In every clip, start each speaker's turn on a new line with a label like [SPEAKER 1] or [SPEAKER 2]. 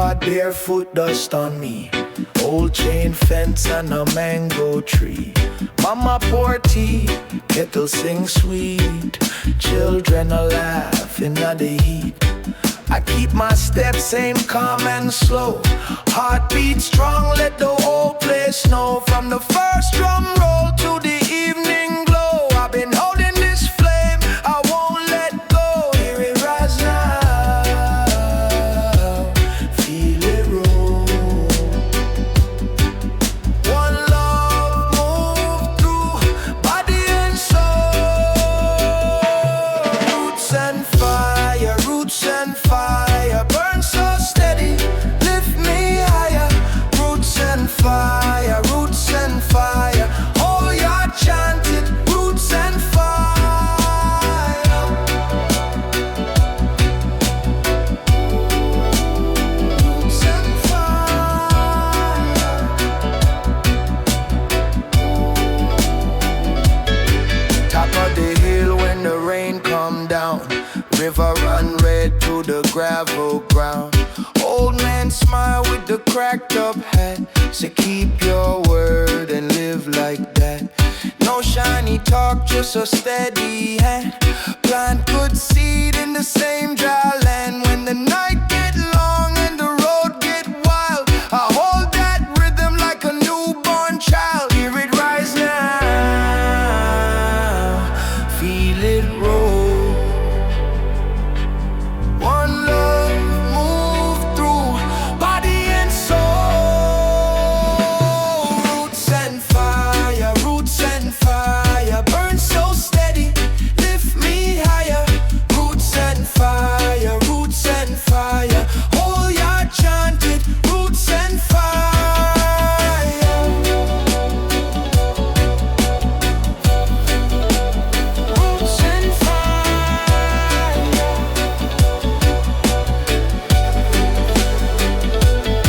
[SPEAKER 1] hard barefoot dust on me. Old chain fence and a mango tree. Mama pour tea, kettle sing sweet. Children are laughing at the heat. I keep my steps same, calm and slow. Heartbeat strong, let the whole place know. From the first drum roll to the evening glow, I've been holding this flame, I won't let go. Hear it rise now, feel it roll. One love move through body and soul. Roots and fire, roots and fire, burn so steady, lift me higher. Roots and fire, roots and fire, oh you're chanted, roots and fire. Roots and fire. Top of the hill when the rain come down, river run red to the gravel ground. Old man smile with the cracked up hat, say keep your word and live like that. No shiny talk, just a steady hand. Plant good seed in the same dry land. When the night get long and the road get wild, I hold that rhythm like a newborn child. Hear it rise now, feel it roll. One love move through body and soul. Roots and fire, burn so steady, lift me higher. Roots and fire, oh you're chanted, roots and fire. Roots and fire.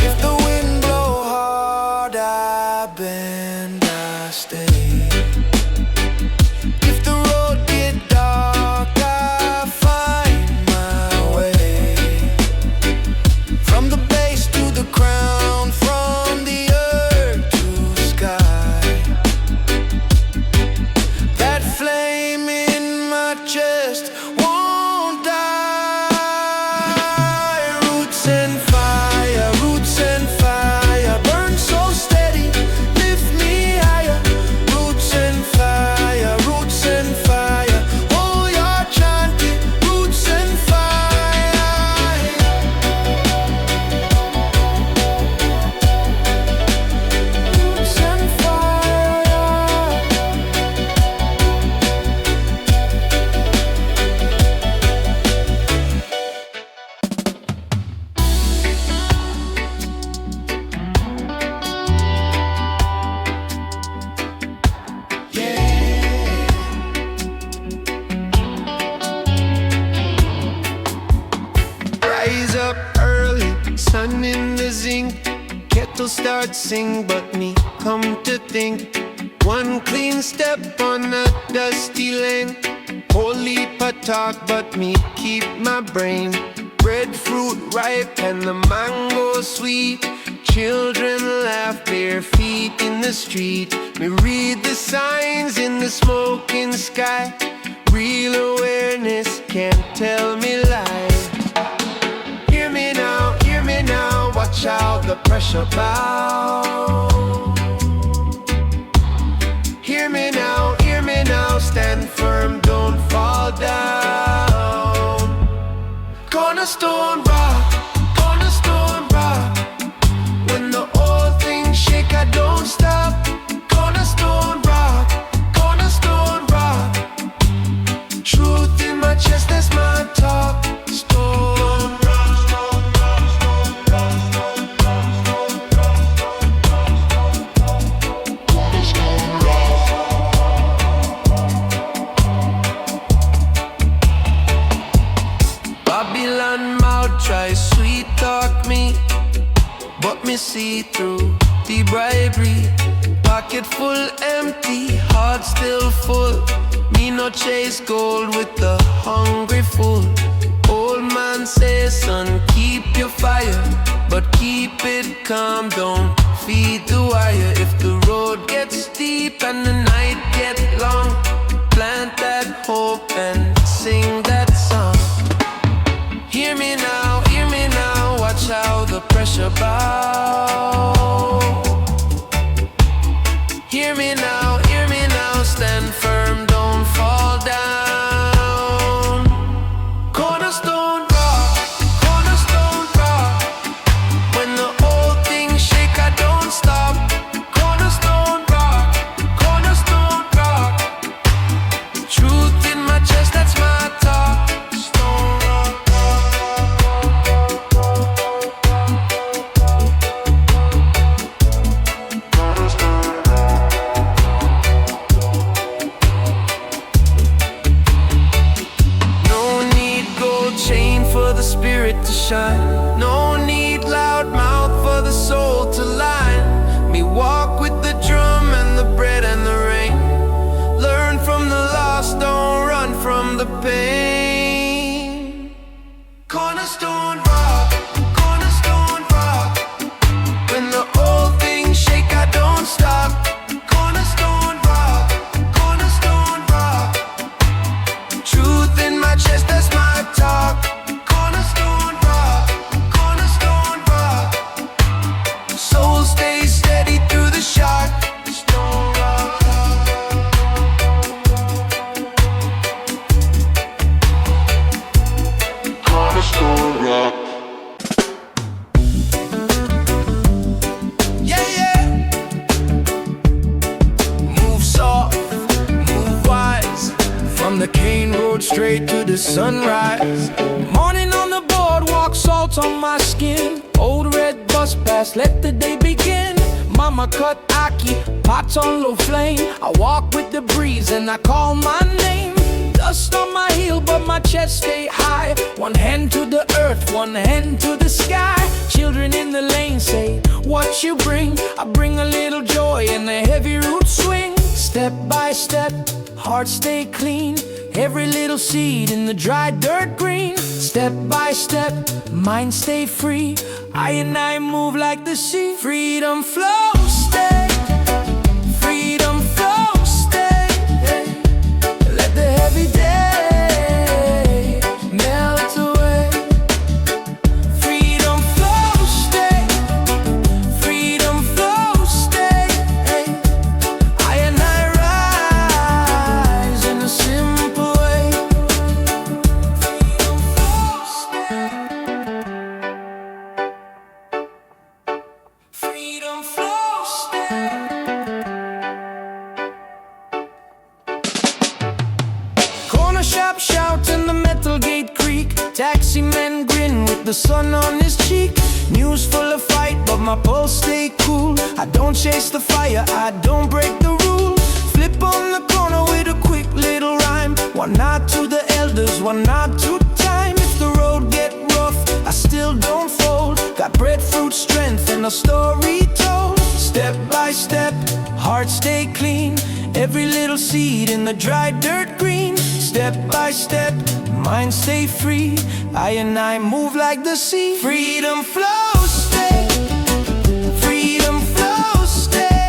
[SPEAKER 1] If the wind blow hard, I bend, I stay. If the road get dark, I find my way. From the base to the crown, from the earth to sky. That flame in my chest won't die. Roots and fire, burn so steady, lift me higher. Roots and fire, oh you're chanting, roots and fire. Roots and fire.
[SPEAKER 2] Rise up early, sun in the zinc. Kettle start sing, but me come to think. One clean step on a dusty lane. Whole heap of talk, but me keep my brain. Breadfruit ripe and the mango sweet. Children laugh bare feet in the street. Me read the signs in the smoking sky. Real awareness can't tell me lies. Hear me now, watch out the pressure bow. Hear me now, stand firm, don't fall down. Cornerstone rock, when the whole thing shake, I don't stop. Cornerstone rock, truth in my chest, that's my talk. Stone rock, Babylon mouth try sweet talk me, but me see through the bribery. Pocket full empty, heart still full. Me no chase gold with the hungry fool. Old man says, son, keep your fire, but calm, don't feed the wire. If the road gets steep and the night gets long, plant that hope and sing that song. Hear me now, watch how the pressure bow. Hear me now, stand firm, don't fall down. Cornerstone rock, when the old things shake, I don't stop. Cornerstone rock, truth in my chest, that's my talk. Stone rock. No need gold chain for the spirit to shine. No need loud mouth for the soul to line. Me walk with the drum and the bread and the rain. Learn from the lost, don't run from the pain. Cornerstone rock, when the old things shake, I don't stop. Cornerstone rock, truth in my chest, that's my talk. Cornerstone rock, soul stays steady through the shock. Stone rock. Cornerstone rock. Yeah. Move soft, move wise.
[SPEAKER 1] From the cane road straight to the sunrise. Morning on the boardwalk, salt on my skin. Old red bus pass, let the day begin. Mama cut ackee, pots on low flame. I walk with the breeze and I call my name. Dust on my heel, but my chest stay high. One hand to the earth, one hand to the sky. Children in the lane say, what you bring? I bring a little joy and a heavy root swing. Step by step, heart stay clean. Every little seed in the dry dirt green. Step by step, mind stay free. I move like the sea. Freedom flow, stay. Freedom flow, stay. Let the heavy day melt away. Freedom flow, stay. Freedom flow, stay. I rise in a simple way. Freedom flow, stay. Freedom flow, stay. Corner shop shout and the metal gate creak. Taxi man grin with the sun on his cheek. News full of fight, but my pulse stay cool. I don't chase the fire, I don't break the rules. Flip on the corner with a quick little rhyme. One nod to the elders, one nod to time. If the road get rough, I still don't fold. Got breadfruit strength and a story told. Step by step, heart stay clean. Every little seed in the dry dirt green. Step by step, mind stay free. I move like the sea. Freedom flows, stay. Freedom flows, stay.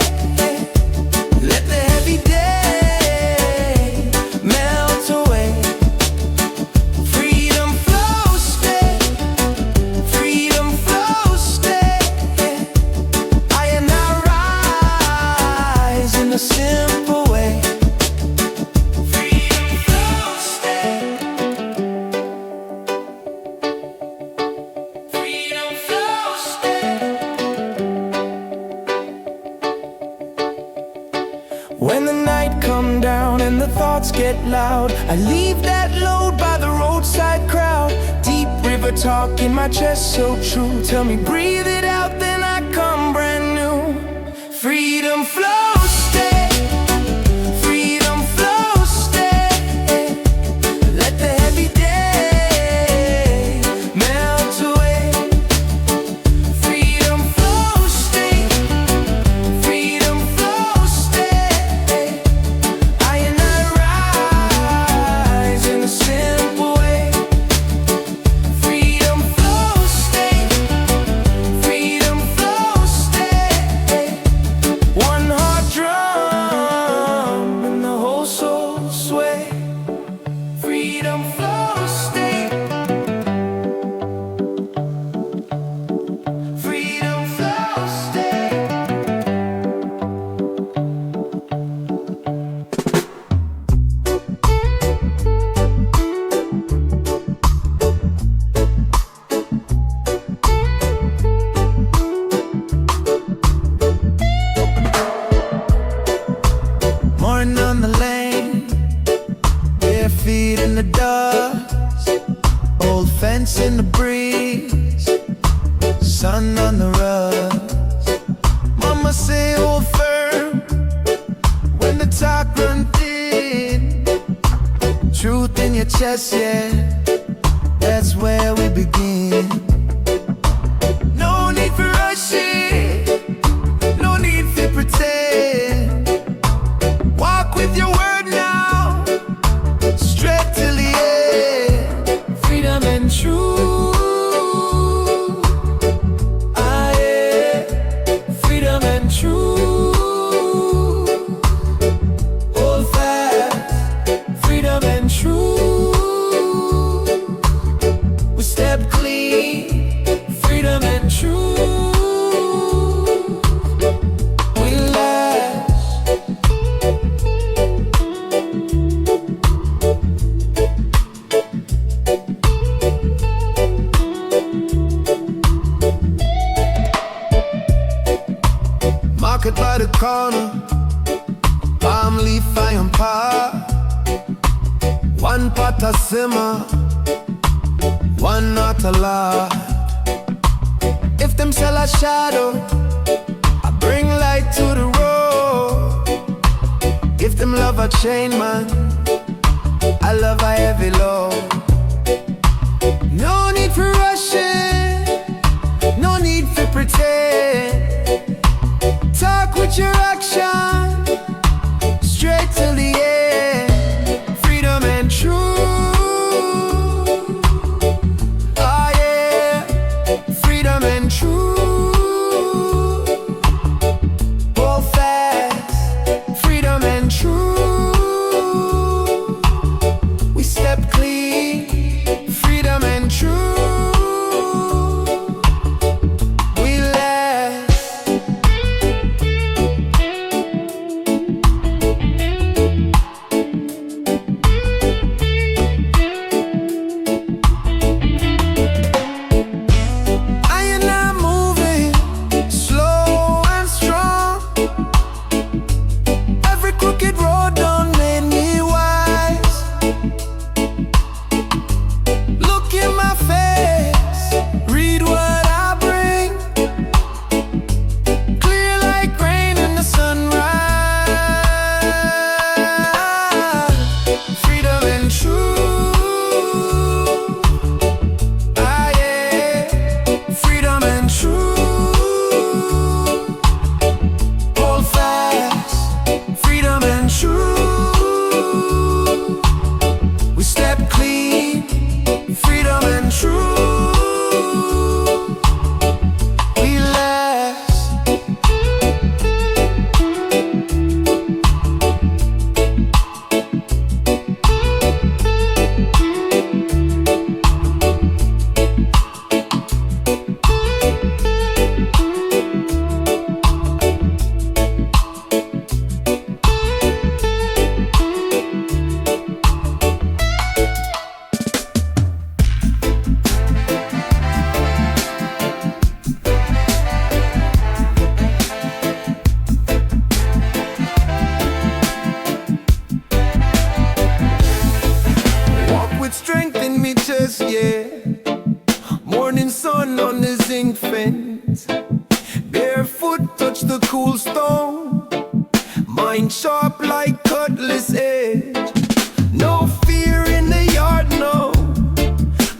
[SPEAKER 1] Let the heavy day melt away. Freedom flows, stay. Freedom flows, stay. I rise in a simple way. Freedom flows, stay. Freedom flows, stay. When the night come down and the thoughts get loud, I leave that load by the roadside crowd. Deep river talk in my chest so true. Tell me breathe it out, then I come brand new. Freedom flows, stay. Freedom flows, stay. Let the heavy day melt away. Freedom flows, stay. Freedom flows, stay. I rise in a simple way. Freedom flows, stay. Freedom the rust. Mama say hold firm when the talk run thin. Truth in your chest, yeah, that's where we begin. No need for rushing, no need for pretend. Walk with your word now, straight till the end. Freedom and truth, ah yeah. Freedom and truth, hold fast. Freedom and truth, we step clean. Freedom and truth, we last. Market by the corner, palm leaf iron pot. One pot a simmer, one not a lot. If them sell a shadow, I bring light to the road. If them love a chain man, I love a heavy load. No need for rushing, no need for pretend. Talk with your action, straight till the end. Freedom and truth, ah yeah. Freedom and truth, hold fast. Freedom and truth, we step clean. Freedom and truth, we last. I and I'm moving slow and strong. Every crooked road done made me wise. Look in my face, read what I bring. Clear like rain in the sunrise. Freedom and truth, ah yeah. Freedom and truth, hold fast. Freedom and truth, we step clean. Freedom and truth, we last. Walk with strength in me chest, yeah. Morning sun on the zinc fence. Barefoot touch the cool stone. Mind sharp like cutlass edge. No fear in the yard, no.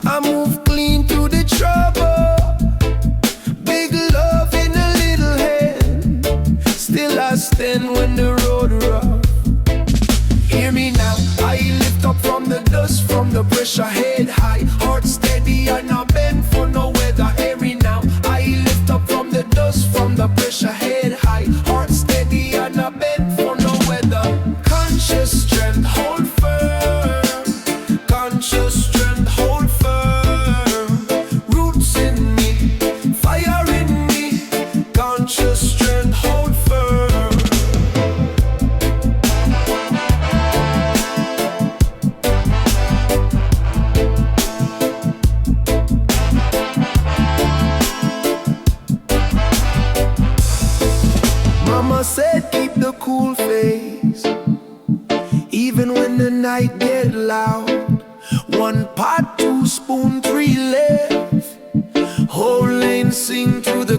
[SPEAKER 1] I move clean through the trouble. Big love in a little hand. Still I stand when the road rough. Hear me now, I lift up from the dust, from the pressure, head high, heart steady, and not bend for no weather. Hear me now, I lift up from the dust, from the pressure, head high, heart steady, and not bend for no weather. Conscious strength.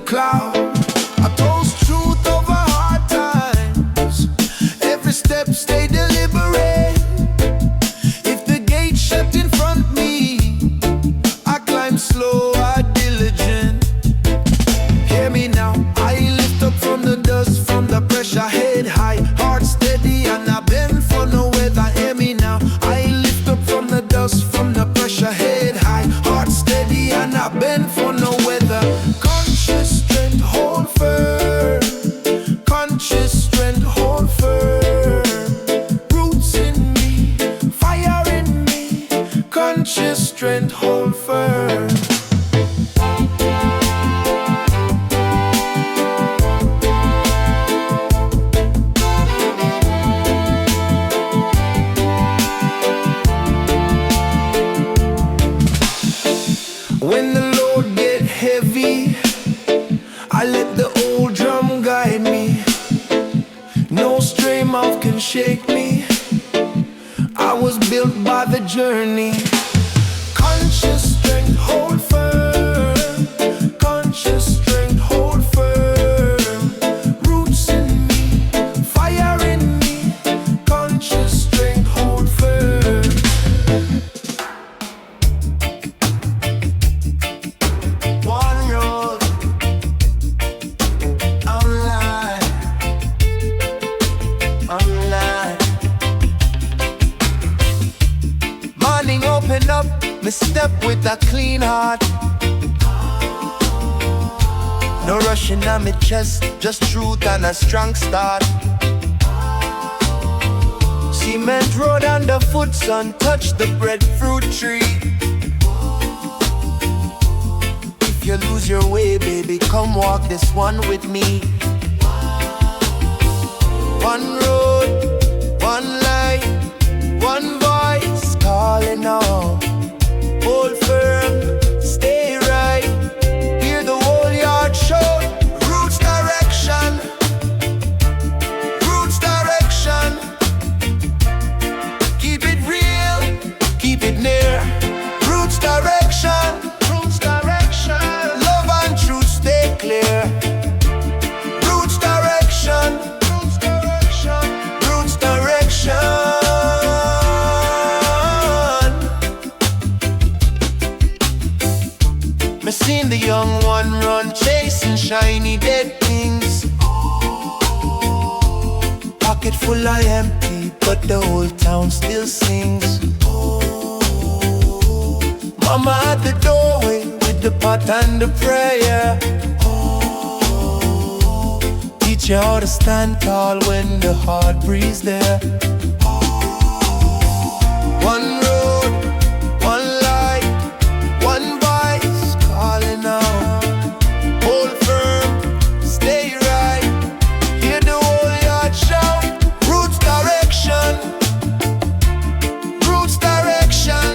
[SPEAKER 1] cloud. I toast truth over hard times. Every step stay deliberate. If the gate shut in front me, I climb slow, I diligent. Hear me now, I lift up from the dust, from the pressure, head high, heart steady, and I bend for no weather. Hear me now, I lift up from the dust, from the pressure, head high, heart steady, and I bend for no weather. Conscious strength, hold firm. Conscious strength, hold firm. Roots in me, fire in me. Conscious strength, hold firm. When the load get heavy, I let the old drum guide me. No stray mouth can shake me. I was built by the journey. Conscious strength, hold firm. Conscious strength, hold firm. Roots in me, fire in me. Conscious strength, hold firm. One road, online, online. Morning open up, me step with a clean heart. No rushing on my chest, just truth and a strong start. Cement road underfoot, sun touch the breadfruit tree. If you lose your way, baby, come walk this one with me. One road, one light, one voice calling out. Hold firm, stay right. Hear the whole yard shout. Roots direction, roots direction. Keep it real, keep it near. Roots direction, roots direction. Love and truth stay clear. Roots direction, roots direction, roots direction. Me seen the young one run chasing shiny dead things. Pocket full of empty, but the whole town still sings. Mama at the doorway with the pot and the prayer. Teach you how to stand tall when the heart breathes there. One road, one light, one voice calling out. Hold firm, stay right. Hear the whole yard shout. Roots direction, roots direction.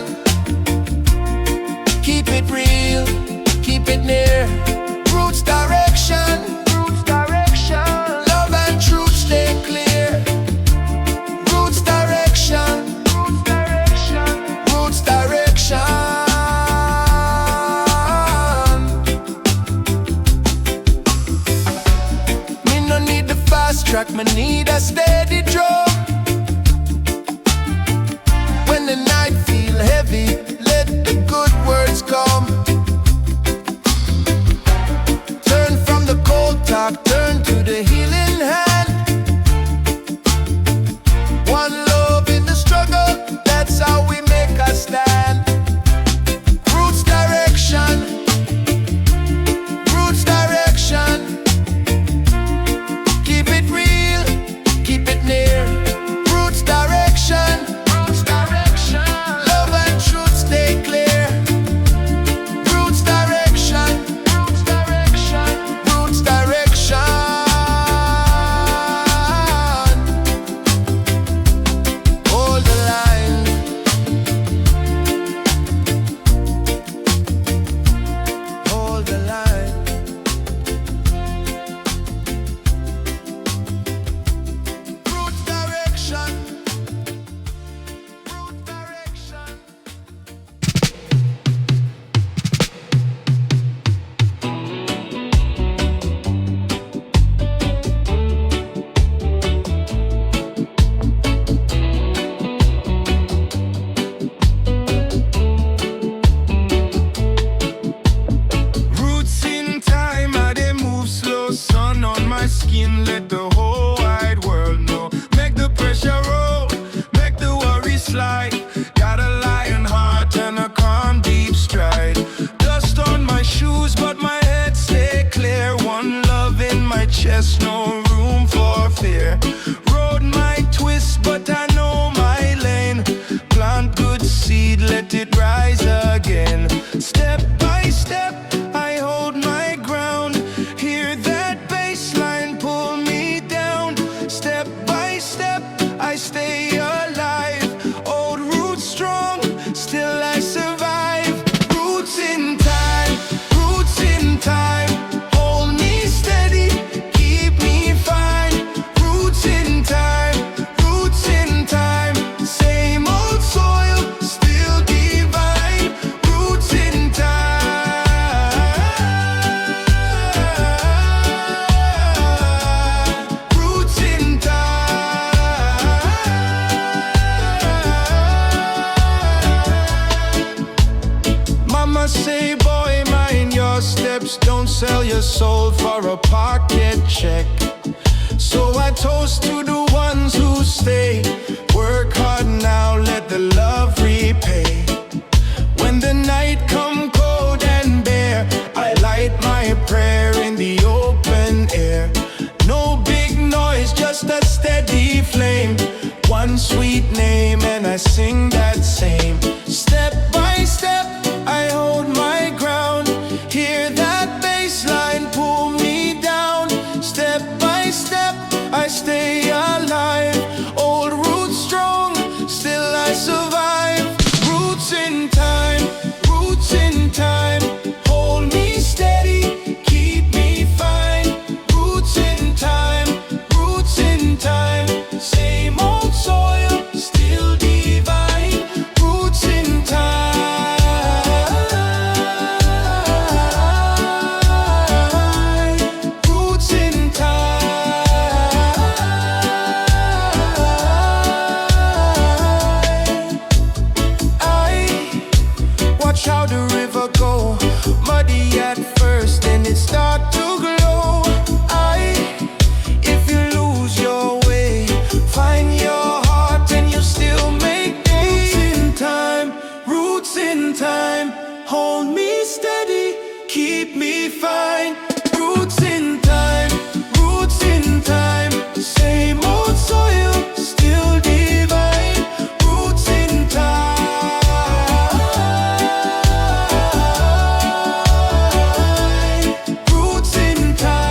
[SPEAKER 1] Keep it real, keep it near. Roots direction, roots direction. Love and truth stay clear. Roots direction, roots direction, roots direction. Me no need the fast track, me need a steady drum. When the night feel heavy, let the good words come. Turn from the cold talk, turn to the healing hand. One love in the struggle, that's how we make a stand. Roots direction, roots direction. Keep it real, keep it near. Roots direction, roots direction. chest, no room for fear. Road might twist, but I know my lane. Plant good seed, let it rise again. Step by step, I hold my ground. Hear that bass line pull me down. Step by step, I stay alive. Old roots strong, still I survive. Roots in time, roots in time. Hold me steady, keep me fine. Roots in time, roots in time. Same old soil, still divine. Roots in time, roots in time. Mama say, boy, mind your steps. Don't sell your soul for a pocket check. So I toast to the ones who stay. Work hard now, let the love repay. When the night come cold and bare, I light my prayer in the open air. No big noise, just a steady flame. One sweet name and I sing that same. Step by step, I hold my ground. Hear that bass line pull me down. Step by step, I stay alive. Old roots strong, still I survive. Roots in time, roots in time. Hold me steady, keep me fine. Roots in time, roots in time. Same old soil, still divine. Roots in time, roots in time. Watch how the river go, muddy at first, then it start to glow. If you lose your way, find your heart and you still make days. Roots in time, roots in time. Hold me steady, keep me fine. Roots in time, roots in time. Same old soil, still divine. Roots in time, roots in time.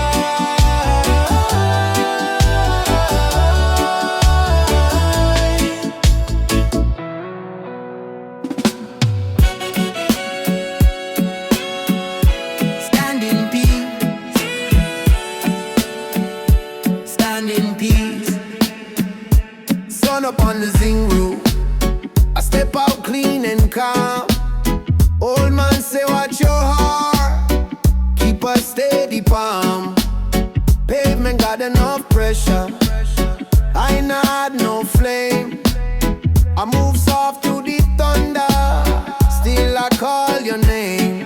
[SPEAKER 3] Stand in peace, stand in peace.
[SPEAKER 1] Sun up on the zing roof, I step out clean and calm. Old man say watch your heart, keep a steady palm. Pavement got enough pressure, I not no flame. I move soft to the thunder, still I call your name.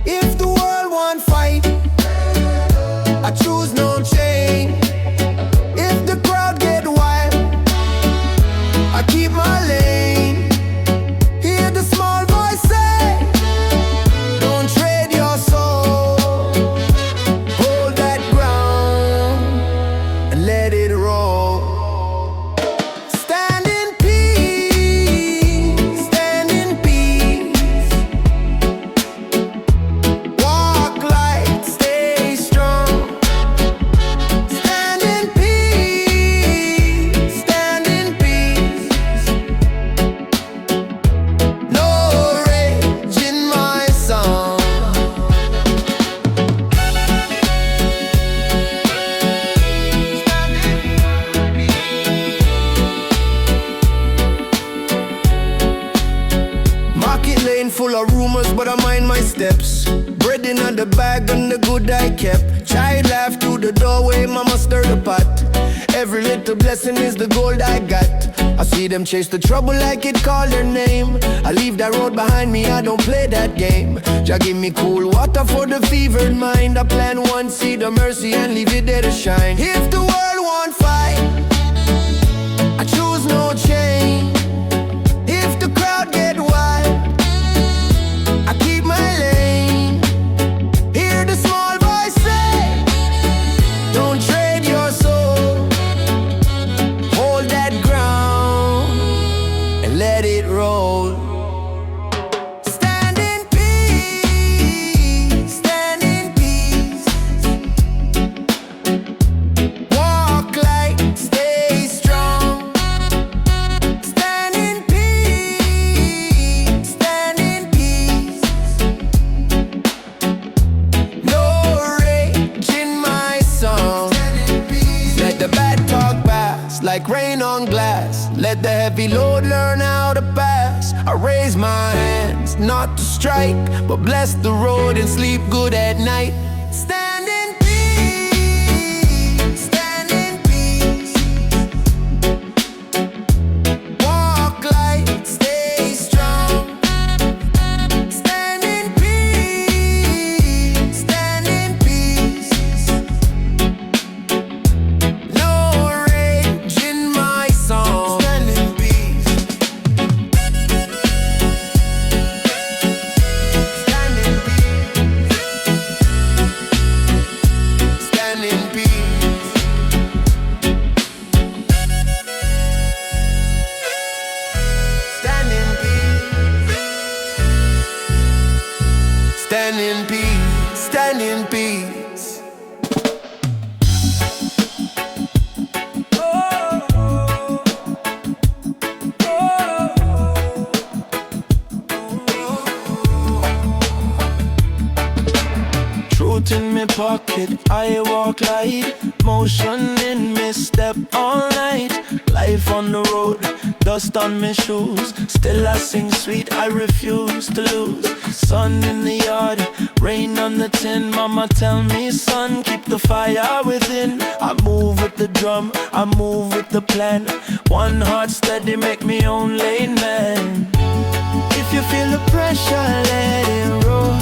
[SPEAKER 1] If the world want fight, I choose no chain. If the crowd get wild, I keep my lane. Hear the small voice say, don't trade your soul. Hold that ground and let it roll. Stand in peace, stand in peace. Walk light, stay strong. Stand in peace, stand in peace. No rage in my song. Market lane full of rumors, but I mind my steps. Bread in the bag and the good I kept. Child laugh through the doorway, mama stir the pot. Every little blessing is the gold I got. I see them chase the trouble like it called their name. I leave that road behind me, I don't play that game. Jah give me cool water for the fevered mind. I plant one seed of mercy and leave it there to shine. If the world want fight, I choose no change. If the crowd get wild, I keep my lane. Hear the small voice say, let the heavy load learn how to pass. I raise my hands, not to strike, but bless the road and sleep good at night. Stand in peace, stand in peace. Walk light, stay strong. Stand in peace, stand in peace. No rage in my song. Stand in peace. Stand in peace. Stand in peace. Stand in peace. Stand in peace. Stand in peace.
[SPEAKER 4] Truth in me pocket, I walk light. Motion in me step all night. Life on the road, dust on me shoes. Still I sing sweet, I refuse to lose. Sun in the yard, rain on the tin. Mama tell me, son, keep the fire within. I move with the drum, I move with the plan. One heart steady, make me own lane man. If you feel the pressure, let it roll.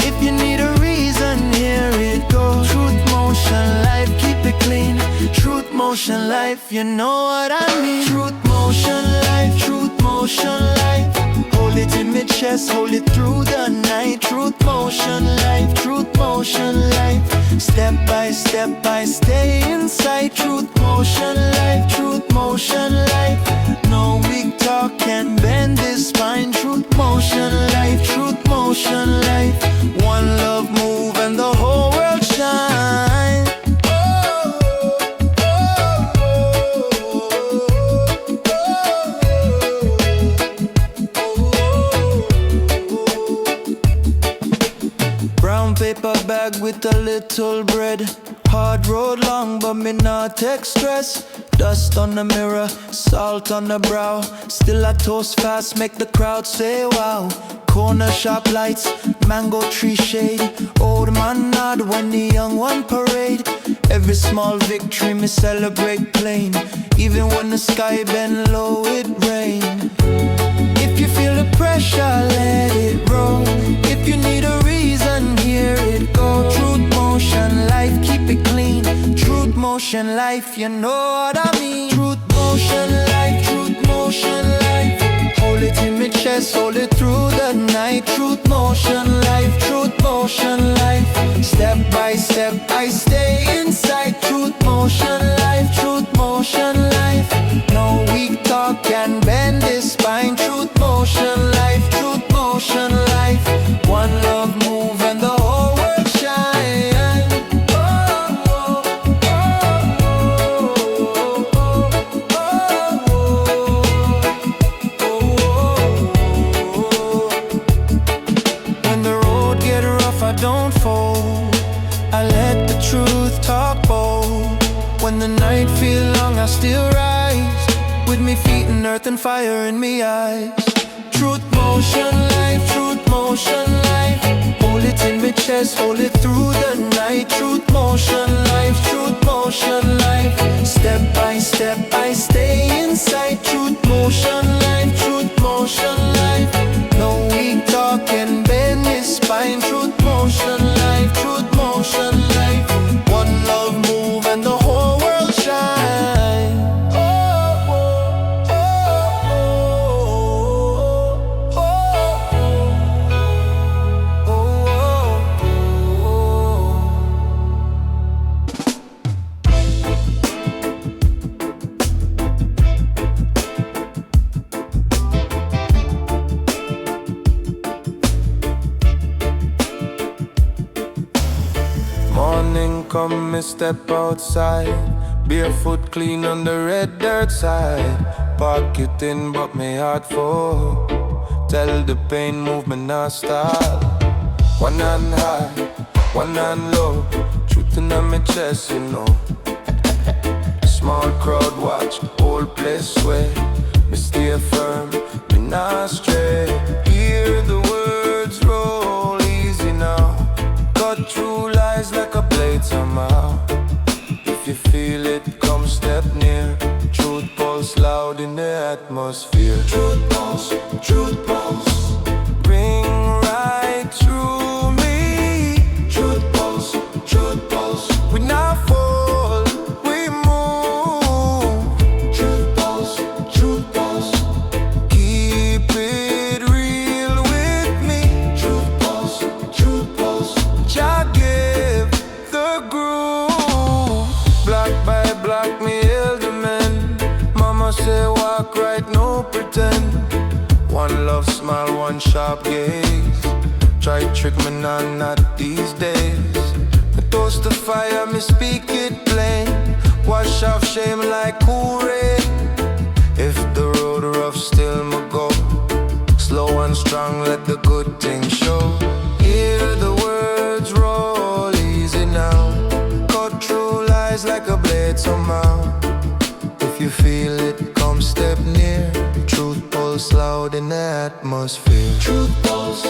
[SPEAKER 4] If you need a reason, here it goes. Truth motion life, keep it clean. Truth motion life, you know what I mean. Truth motion life, truth motion life. Hold it in my chest, hold it through the night. Truth motion life, truth motion life. Step by step, I stay inside. Truth motion life, truth motion life. No weak talk can bend this spine. Truth motion life, truth motion life. One love move and the whole world shine. Brown paper bag with a little bread. Hard road long, but me not take stress. Dust on the mirror, salt on the brow. Still I toast fast, make the crowd say wow. Corner shop lights, mango tree shade. Old man nod when the young one parade. Every small victory me celebrate plain. Even when the sky bend low, it rain. If you feel the pressure, let it roll. If you need a reason, here it go. Truth motion life, keep it clean. Truth motion life, you know what I mean. Truth motion life, truth motion life. Hold it in my chest, hold it through the night. Truth motion life, truth motion life. Step by step, I stay inside. Truth motion life, truth motion life. No weak talk can bend this spine. Truth motion life, truth motion life. One love move and the whole world shine. When the road get rough, I don't fold. I let the truth talk bold. When the night feel long, I still rise. With me feet in earth and fire in me eyes. Truth motion life, truth motion life. Hold it in my chest, hold it through the night. Truth motion life, truth motion life. Step by step, I stay inside. Truth motion life, truth motion life. No weak talk can bend this spine. Truth motion life, truth motion life. One love move and the whole world shine.
[SPEAKER 1] Morning come, me step outside. Barefoot clean on the red dirt side. Pocket in but me heart full. Tell the pain move me not stop. One hand high, one hand low. Truth in my chest, you know. Small crowd watch, whole place sway. me stay firm, me not stray. Hear the words roll easy now, cut through lies like a blade somehow. If you feel it, come step near. Truth pulse loud in the atmosphere. Truth pulse, truth pulse, ring right through me. Truth pulse, truth pulse, we not fall, we move. Truth pulse, keep it real with me. Truth pulse, Jah give the groove. Block by block, me hail the men. Mama say walk right, no pretend. One love smile, one sharp gaze. Try trick me, nah, not these days. Me toast the fire, me speak it plain. Wash off shame like cool rain. If the road rough, still me go. Slow and strong, let the good things show. Hear the words roll easy now, cut through lies like a blade somehow. If you feel it, come step near. Truth pulse loud in the atmosphere. Truth pulse,